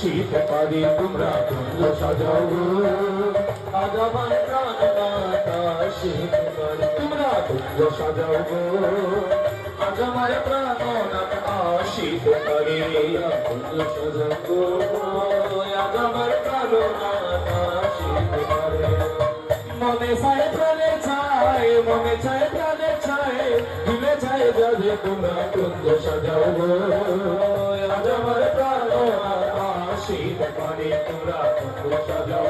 আসিতে পারি তোমরা কুঞ্জ সাজাও গো আজ আমার প্রাণনাথ আসিতে পারি তোমরা কুঞ্জ সাজাও গো আজ আমার প্রাণনাথ আসিতে পারি কুঞ্জ সাজাও গো আজ আমার প্রাণনাথ আসিতে পারি মনে চায় প্রাণে চায় মনে চায় প্রাণে চায় দিলে চায় যাবে তোমরা কুঞ্জ সাজাও গো আজ আমার প্রাণনাথ আসিতে পারি তোমরা কুঞ্জ সাজাও